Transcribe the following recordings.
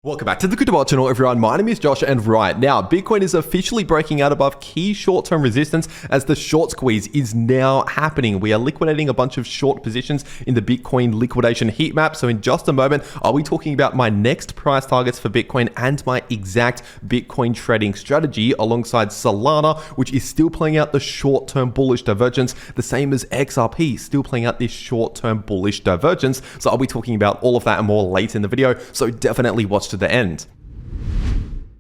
Welcome back to the cryptowrld channel, everyone. My name is Josh, and right now, Bitcoin is officially breaking out above key short-term resistance as the short squeeze is now happening. We are liquidating a bunch of short positions in the Bitcoin liquidation heat map. So in just a moment, I'll be talking about my next price targets for Bitcoin and my exact Bitcoin trading strategy alongside Solana, which is still playing out the short-term bullish divergence, the same as XRP, still playing out this short-term bullish divergence. So I'll be talking about all of that and more later in the video. So definitely watch to the end.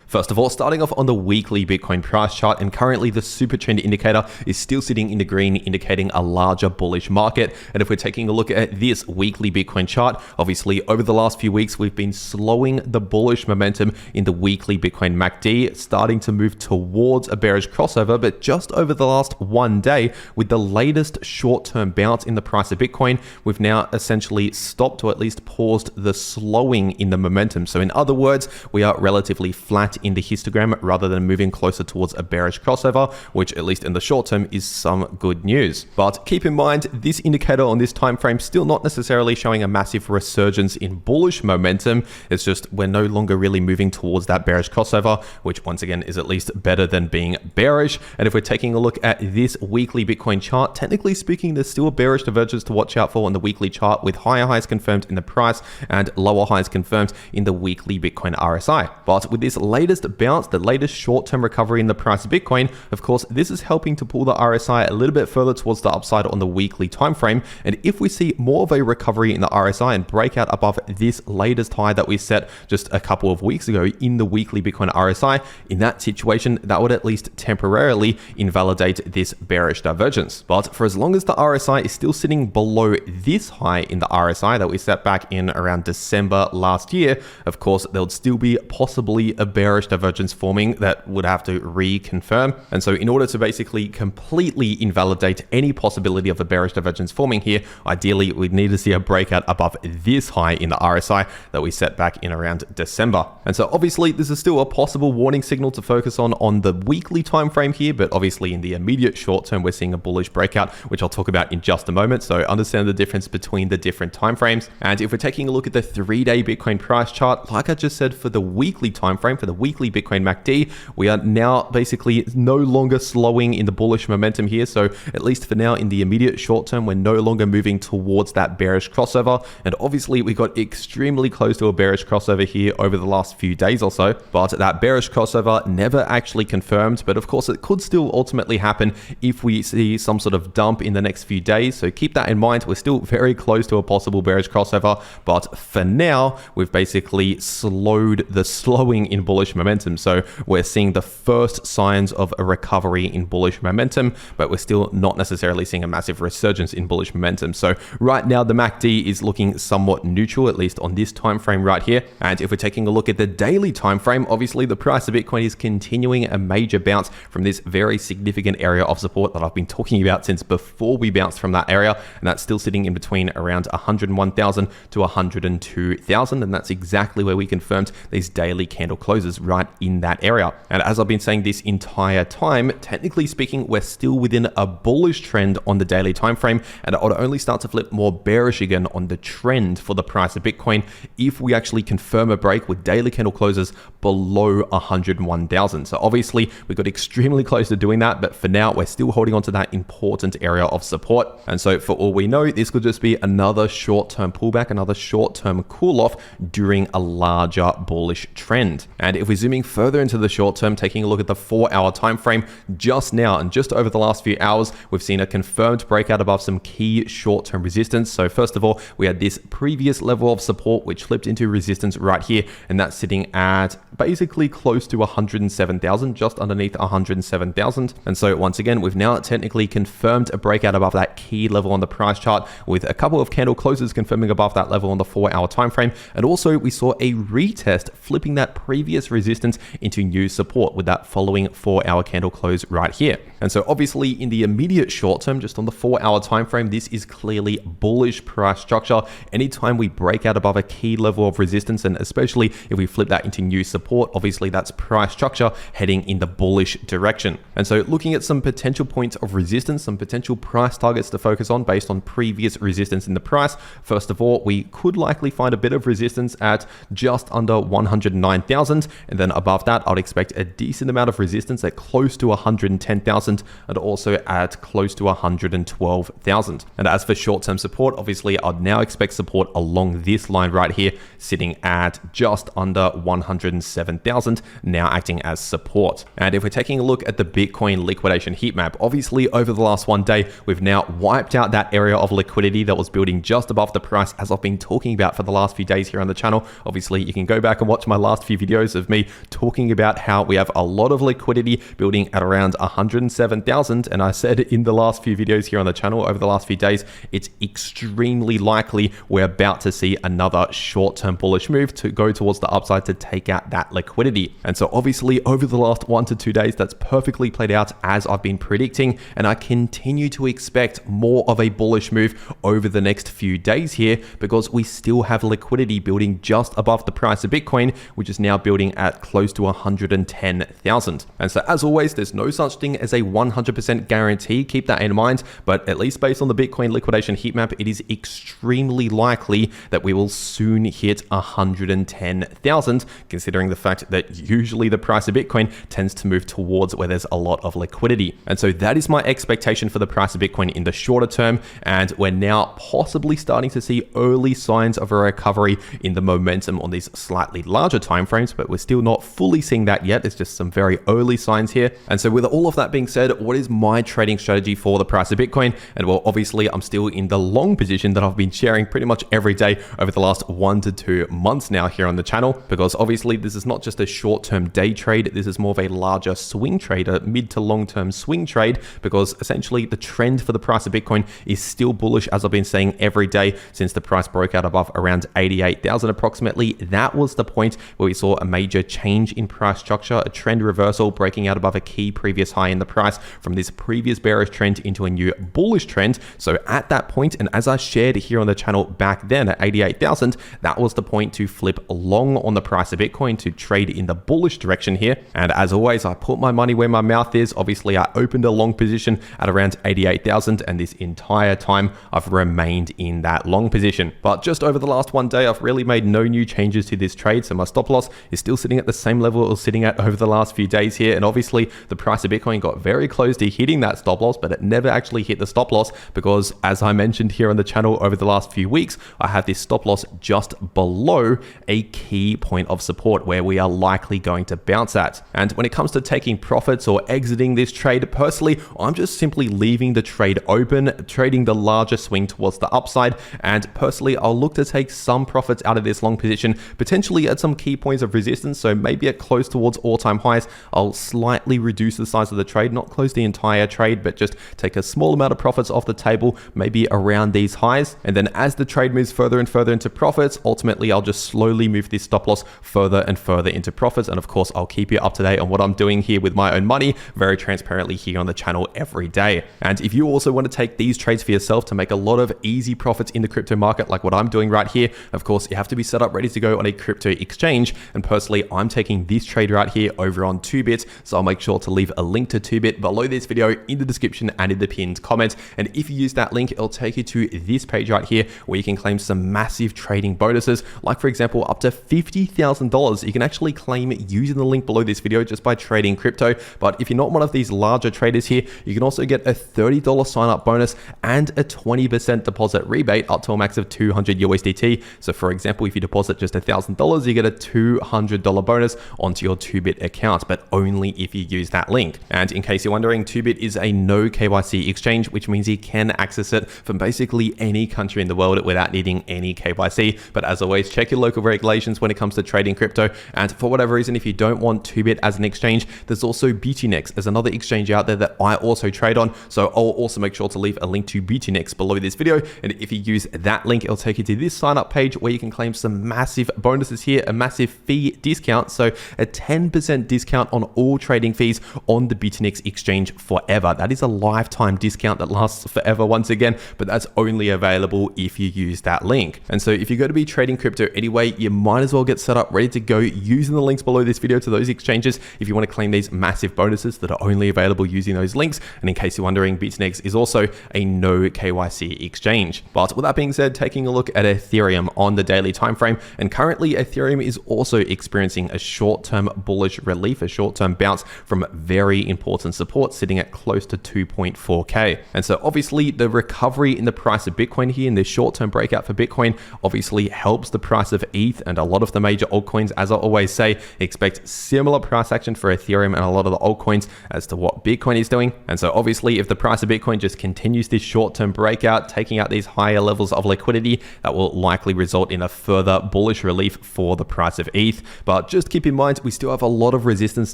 First of all, starting off on the weekly Bitcoin price chart, and currently the super trend indicator is still sitting in the green, indicating a larger bullish market. And if we're taking a look at this weekly Bitcoin chart, obviously over the last few weeks, we've been slowing the bullish momentum in the weekly Bitcoin MACD, starting to move towards a bearish crossover. But just over the last one day, with the latest short-term bounce in the price of Bitcoin, we've now essentially stopped or at least paused the slowing in the momentum. So in other words, we are relatively flat in the histogram rather than moving closer towards a bearish crossover, which at least in the short term is some good news. But keep in mind, this indicator on this time frame still not necessarily showing a massive resurgence in bullish momentum. It's just we're no longer really moving towards that bearish crossover, which once again is at least better than being bearish. And if we're taking a look at this weekly Bitcoin chart, technically speaking, there's still a bearish divergence to watch out for on the weekly chart, with higher highs confirmed in the price and lower highs confirmed in the weekly Bitcoin RSI. But with this latest bounce, the latest short-term recovery in the price of Bitcoin, of course, this is helping to pull the RSI a little bit further towards the upside on the weekly time frame. And if we see more of a recovery in the RSI and breakout above this latest high that we set just a couple of weeks ago in the weekly Bitcoin RSI, in that situation, that would at least temporarily invalidate this bearish divergence. But for as long as the RSI is still sitting below this high in the RSI that we set back in around December last year, of course, there would still be possibly a bearish divergence forming that would have to reconfirm. And so in order to basically completely invalidate any possibility of a bearish divergence forming here, ideally we'd need to see a breakout above this high in the RSI that we set back in around December. And so obviously this is still a possible warning signal to focus on the weekly time frame here, but obviously in the immediate short term we're seeing a bullish breakout, which I'll talk about in just a moment. So understand the difference between the different time frames. And if we're taking a look at the 3-day Bitcoin price chart, like I just said, for the weekly time frame, for the weekly Bitcoin MACD, we are now basically no longer slowing in the bullish momentum here. So at least for now, in the immediate short term, we're no longer moving towards that bearish crossover. And obviously we got extremely close to a bearish crossover here over the last few days or so, but that bearish crossover never actually confirmed. But of course it could still ultimately happen if we see some sort of dump in the next few days. So keep that in mind. We're still very close to a possible bearish crossover, but for now we've basically slowed the slowing in bullish momentum. So we're seeing the first signs of a recovery in bullish momentum, but we're still not necessarily seeing a massive resurgence in bullish momentum. So right now the MACD is looking somewhat neutral, at least on this time frame right here. And if we're taking a look at the daily time frame, obviously the price of Bitcoin is continuing a major bounce from this very significant area of support that I've been talking about since before we bounced from that area, and that's still sitting in between around 101,000 to 102,000, and that's exactly where we confirmed these daily candle closes, right in that area. And as I've been saying this entire time, technically speaking, we're still within a bullish trend on the daily time frame, and it would only start to flip more bearish again on the trend for the price of Bitcoin if we actually confirm a break with daily candle closes below 101,000. So obviously we got extremely close to doing that, but for now we're still holding on to that important area of support. And so for all we know, this could just be another short-term pullback, another short-term cool off during a larger bullish trend. And if we're zooming further into the short term, taking a look at the 4-hour time frame, just now and just over the last few hours, we've seen a confirmed breakout above some key short-term resistance. So first of all, we had this previous level of support which flipped into resistance right here, and that's sitting at basically close to 107,000, just underneath 107,000. And so once again, we've now technically confirmed a breakout above that key level on the price chart, with a couple of candle closes confirming above that level on the 4-hour time frame. And also we saw a retest flipping that previous resistance into new support with that following 4-hour candle close right here. And so obviously in the immediate short term, just on the 4-hour time frame, this is clearly bullish price structure. Anytime we break out above a key level of resistance, and especially if we flip that into new support, obviously that's price structure heading in the bullish direction. And so looking at some potential points of resistance, some potential price targets to focus on based on previous resistance in the price. First of all, we could likely find a bit of resistance at just under 109,000, and then above that I'd expect a decent amount of resistance at close to 110,000 and also at close to 112,000. And as for short-term support, obviously I'd now expect support along this line right here, sitting at just under 107,000, now acting as support. And if we're taking a look at the Bitcoin liquidation heat map, obviously over the last one day, we've now wiped out that area of liquidity that was building just above the price, as I've been talking about for the last few days here on the channel. Obviously, you can go back and watch my last few videos of me talking about how we have a lot of liquidity building at around 107,000. And I said in the last few videos here on the channel over the last few days, it's extremely likely we're about to see another short-term bullish move to go towards the upside to take out that liquidity. And so obviously over the last 1 to 2 days, that's perfectly played out as I've been predicting. And I continue to expect more of a bullish move over the next few days here, because we still have liquidity building just above the price of Bitcoin, which is now building at close to 110,000. And so as always, there's no such thing as a 100% guarantee. Keep that in mind. But at least based on the Bitcoin liquidation heat map, it is extremely likely that we will soon hit 110,000, considering the fact that usually the price of Bitcoin tends to move towards where there's a lot of liquidity. And so that is my expectation for the price of Bitcoin in the shorter term. And we're now possibly starting to see early signs of a recovery in the momentum on these slightly larger timeframes, but we're still not fully seeing that yet. It's just some very early signs here. And so with all of that being said, what is my trading strategy for the price of Bitcoin? And well, obviously I'm still in the long position that I've been sharing pretty much every day over the last 1 to 2 months now here on the channel, because obviously this is not just a short-term day trade. This is more of a larger swing trade, a mid to long-term swing trade, because essentially the trend for the price of Bitcoin is still bullish, as I've been saying every day since the price broke out above around 88,000 approximately. That was the point where we saw a major change in price structure, a trend reversal, breaking out above a key previous high in the price from this previous bearish trend into a new bullish trend. So at that point, and as I shared here on the channel back then at 88,000, that was the point to flip long on the price of Bitcoin to trade in the bullish direction here. And as always, I put my money where my mouth is. Obviously, I opened a long position at around 88,000, and this entire time I've remained in that long position. But just over the last one day, I've really made no new changes to this trade. So my stop loss is still sitting at the same level it was sitting at over the last few days here. And obviously the price of Bitcoin got very close to hitting that stop loss, but it never actually hit the stop loss, because as I mentioned here on the channel over the last few weeks, I have this stop loss just below a key point of support where we are likely going to bounce at. And when it comes to taking profits or exiting this trade, personally, I'm just simply leaving the trade open, trading the larger swing towards the upside. And personally, I'll look to take some profits out of this long position, potentially at some key points of resistance. So maybe at close towards all-time highs, I'll slightly reduce the size of the trade, not close the entire trade, but just take a small amount of profits off the table, maybe around these highs. And then as the trade moves further and further into profits, ultimately I'll just slowly move this stop loss further and further into profits. And of course, I'll keep you up to date on what I'm doing here with my own money very transparently here on the channel every day. And if you also want to take these trades for yourself to make a lot of easy profits in the crypto market, like what I'm doing right here, of course, you have to be set up ready to go on a crypto exchange. And personally, I'm taking this trade right here over on 2bit. So I'll make sure to leave a link to 2bit below this video in the description and in the pinned comment. And if you use that link, it'll take you to this page right here where you can claim some massive trading bonuses, like for example, up to $50,000 you can actually claim using the link below this video just by trading crypto. But if you're not one of these larger traders here, you can also get a $30 sign up bonus and a 20% deposit rebate up to a max of 200 USDT. So for example, if you deposit just $1,000, you get a $200 bonus onto your 2bit account, but only if you use that link. And in case you're wondering, 2bit is a no KYC exchange, which means you can access it from basically any country in the world without needing any KYC. But as always, check your local regulations when it comes to trading crypto. And for whatever reason, if you don't want 2bit as an exchange, there's also BTNex as another exchange out there that I also trade on. So I'll also make sure to leave a link to BTNex below this video. And if you use that link, it'll take you to this sign up page where you can claim some massive bonuses here, a massive fee discount discount, so a 10% discount on all trading fees on the Bitfinex exchange forever. That is a lifetime discount that lasts forever once again, but that's only available if you use that link. And so if you're going to be trading crypto anyway, you might as well get set up, ready to go, using the links below this video to those exchanges if you want to claim these massive bonuses that are only available using those links. And in case you're wondering, Bitfinex is also a no KYC exchange. But with that being said, taking a look at Ethereum on the daily time frame, and currently Ethereum is also experiencing a short-term bullish relief, a short-term bounce from very important support sitting at close to 2.4k. And so obviously the recovery in the price of Bitcoin here in this short-term breakout for Bitcoin obviously helps the price of ETH, and a lot of the major altcoins, as I always say, expect similar price action for Ethereum and a lot of the altcoins as to what Bitcoin is doing. And so obviously if the price of Bitcoin just continues this short-term breakout, taking out these higher levels of liquidity, that will likely result in a further bullish relief for the price of ETH. But just keep in mind, we still have a lot of resistance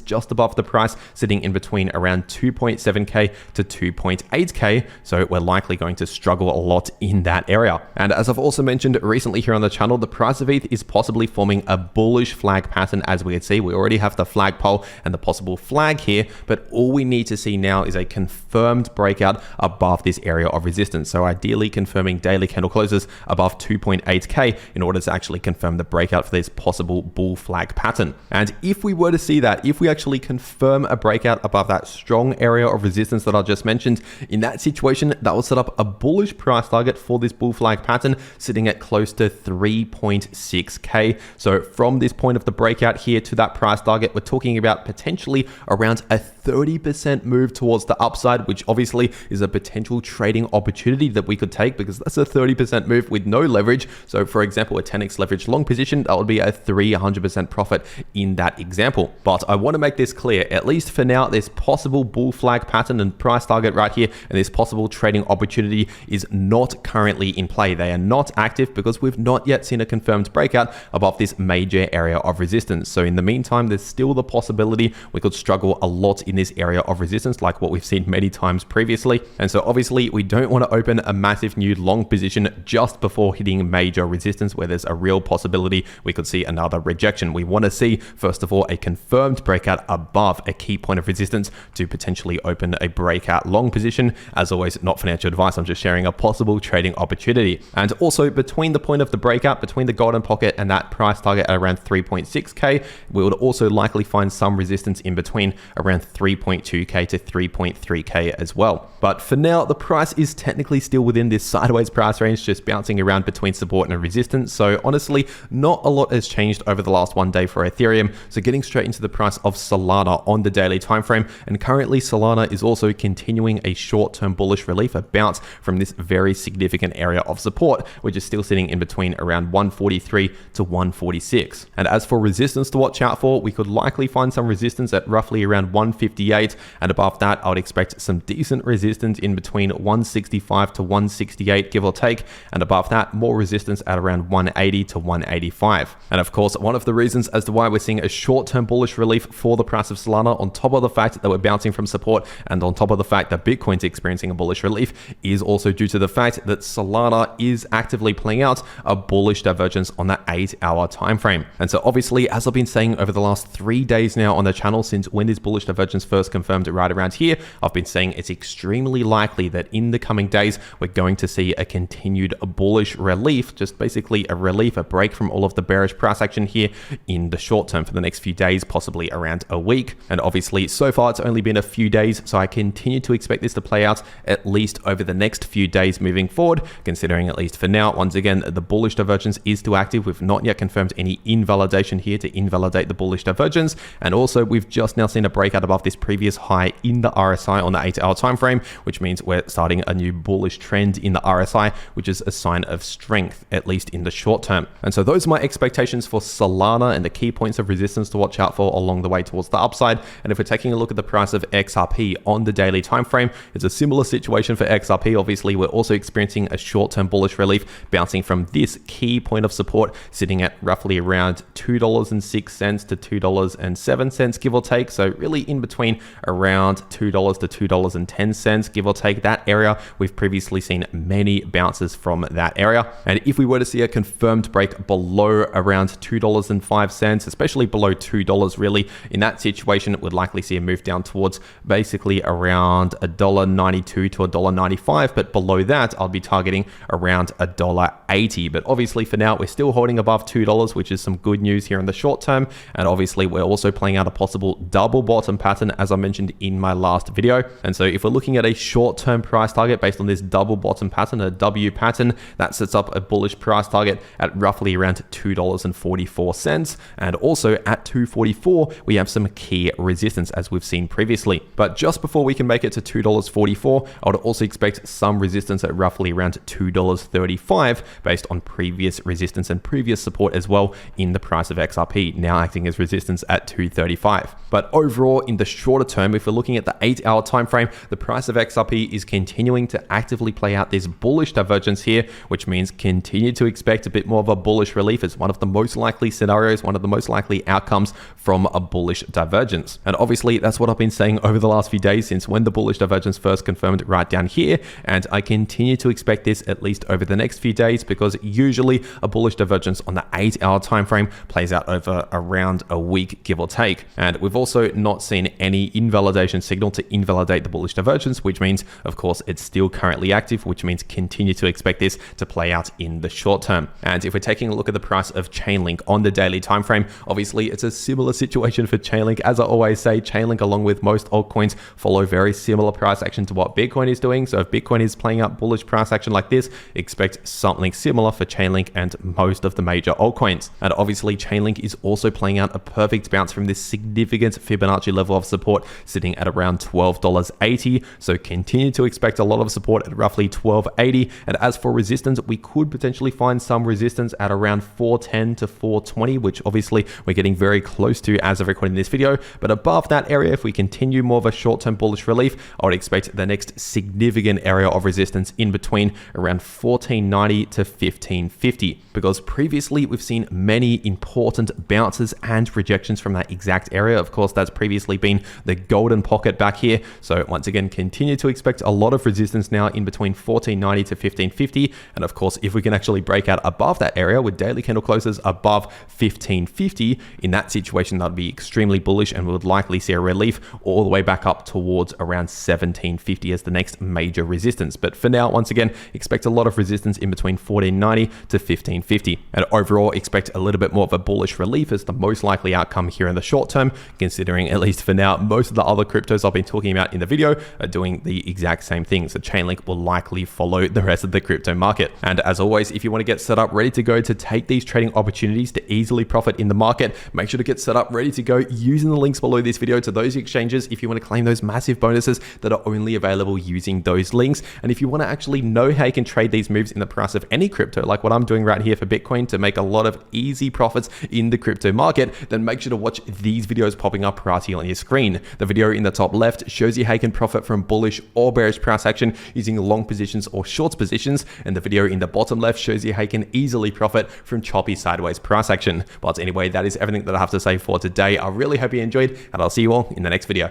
just above the price, sitting in between around 2.7k to 2.8k. So we're likely going to struggle a lot in that area. And as I've also mentioned recently here on the channel, the price of ETH is possibly forming a bullish flag pattern. As we can see, we already have the flagpole and the possible flag here, but all we need to see now is a confirmed breakout above this area of resistance. So ideally confirming daily candle closes above 2.8k in order to actually confirm the breakout for this possible bull flag pattern. And if we were to see that, if we actually confirm a breakout above that strong area of resistance that I just mentioned, in that situation, that will set up a bullish price target for this bull flag pattern sitting at close to 3.6k. So from this point of the breakout here to that price target, we're talking about potentially around a 30% move towards the upside, which obviously is a potential trading opportunity that we could take, because that's a 30% move with no leverage. So for example, a 10x leverage long position, that would be a 300% profit in that example. But I want to make this clear, at least for now, this possible bull flag pattern and price target right here, and this possible trading opportunity is not currently in play. They are not active because we've not yet seen a confirmed breakout above this major area of resistance. So in the meantime, there's still the possibility we could struggle a lot in this area of resistance, like what we've seen many times previously. And so obviously we don't want to open a massive new long position just before hitting major resistance where there's a real possibility we could see another rejection. We want to see, first of all, a confirmed breakout above a key point of resistance to potentially open a breakout long position. As always, not financial advice, I'm just sharing a possible trading opportunity. And also between the point of the breakout, between the golden pocket and that price target at around 3.6k, we would also likely find some resistance in between around 3.2k to 3.3k as well. But for now, the price is technically still within this sideways price range, just bouncing around between support and resistance. So honestly, not a lot has changed over the last one day for Ethereum. So getting straight into the price of Solana on the daily time frame, and currently Solana is also continuing a short-term bullish relief, a bounce from this very significant area of support, which is still sitting in between around 143 to 146. And as for resistance to watch out for, we could likely find some resistance at roughly around 158, and above that I would expect some decent resistance in between 165 to 168, give or take, and above that more resistance at around 180 to 185. And of course, one of the reasons as to why we're seeing a short-term bullish relief for the price of Solana, on top of the fact that we're bouncing from support and on top of the fact that Bitcoin's experiencing a bullish relief, is also due to the fact that Solana is actively playing out a bullish divergence on that 8-hour time frame. And so obviously, as I've been saying over the last 3 days now on the channel, since when this bullish divergence first confirmed right around here, I've been saying it's extremely likely that in the coming days we're going to see a continued bullish relief, just basically a relief, a break from all of the bearish price action here in the short term for the next few days, possibly around a week. And obviously so far it's only been a few days, so I continue to expect this to play out at least over the next few days moving forward, considering at least for now, once again, the bullish divergence is still active. We've not yet confirmed any invalidation here to invalidate the bullish divergence, and also we've just now seen a breakout above this previous high in the RSI on the 8-hour time frame, which means we're starting a new bullish trend in the RSI, which is a sign of strength, at least in the short term. And so those are my expectations for Solana and the key points of resistance to watch out for along the way towards the upside. And if we're taking a look at the price of XRP on the daily time frame, it's a similar situation for XRP. Obviously, we're also experiencing a short-term bullish relief, bouncing from this key point of support, sitting at roughly around $2.06 to $2.07, give or take. So really in between around $2 to $2.10, give or take. That area, we've previously seen many bounces from that area. And if we were to see a confirmed break below around $2.05 cents, especially below $2 really. In that situation, we'd likely see a move down towards basically around $1.92 to $1.95, but below that, I'll be targeting around $1.80. But obviously for now, we're still holding above $2, which is some good news here in the short term. And obviously we're also playing out a possible double bottom pattern, as I mentioned in my last video. And so if we're looking at a short-term price target based on this double bottom pattern, a W pattern, that sets up a bullish price target at roughly around $2.44. And also at $2.44, we have some key resistance as we've seen previously. But just before we can make it to $2.44, I would also expect some resistance at roughly around $2.35 based on previous resistance and previous support as well in the price of XRP, now acting as resistance at $2.35. But overall, in the shorter term, if we're looking at the 8-hour time frame, the price of XRP is continuing to actively play out this bullish divergence here, which means continue to expect a bit more of a bullish relief as one of the most likely scenarios, one of the most likely outcomes from a bullish divergence. And obviously, that's what I've been saying over the last few days since when the bullish divergence first confirmed right down here. And I continue to expect this at least over the next few days, because usually a bullish divergence on the 8-hour time frame plays out over around a week, give or take. And we've also not seen any invalidation signal to invalidate the bullish divergence, which means, of course, it's still currently active, which means continue to expect this to play out in the short term. And if we're taking a look at the price of Chainlink on the daily time frame, obviously it's a similar situation for Chainlink. As I always say, Chainlink, along with most altcoins, follow very similar price action to what Bitcoin is doing. So if Bitcoin is playing out bullish price action like this, expect something similar for Chainlink and most of the major altcoins. And obviously Chainlink is also playing out a perfect bounce from this significant Fibonacci level of support sitting at around $12.80. So continue to expect a lot of support at roughly $12.80. And as for resistance, we could potentially find some resistance at around $4.10 to $4.20, which obviously we're getting very close to as of recording this video. But above that area, if we continue more of a short-term bullish relief, I would expect the next significant area of resistance in between around $14.90 to $15.50, because previously we've seen many important bounces and rejections from that exact area. Of course, that's previously been the golden pocket back here. So once again, continue to expect a lot of resistance now in between $14.90 to $15.50. And of course, if we can actually break out above that area with daily candle closes above $15.50, in that situation, that'd be extremely bullish, and we would likely see a relief all the way back up towards around $17.50 as the next major resistance. But for now, once again, expect a lot of resistance in between $14.90 to $15.50. And overall, expect a little bit more of a bullish relief as the most likely outcome here in the short term, considering at least for now, most of the other cryptos I've been talking about in the video are doing the exact same thing. So Chainlink will likely follow the rest of the crypto market. And as always, if you want to get set up ready to go to take these trading opportunities to easily profit in the market, make sure to get set up ready to go using the links below this video to those exchanges if you want to claim those massive bonuses that are only available using those links. And if you want to actually know how you can trade these moves in the price of any crypto, like what I'm doing right here for Bitcoin, to make a lot of easy profits in the crypto market, then make sure to watch these videos popping up right here on your screen. The video in the top left shows you how you can profit from bullish or bearish price action using long positions or shorts positions, and the video in the bottom left shows you how you can easily profit from choppy sideways price action. But anyway, that is everything that I have to say for today. I really hope you enjoyed, and I'll see you all in the next video.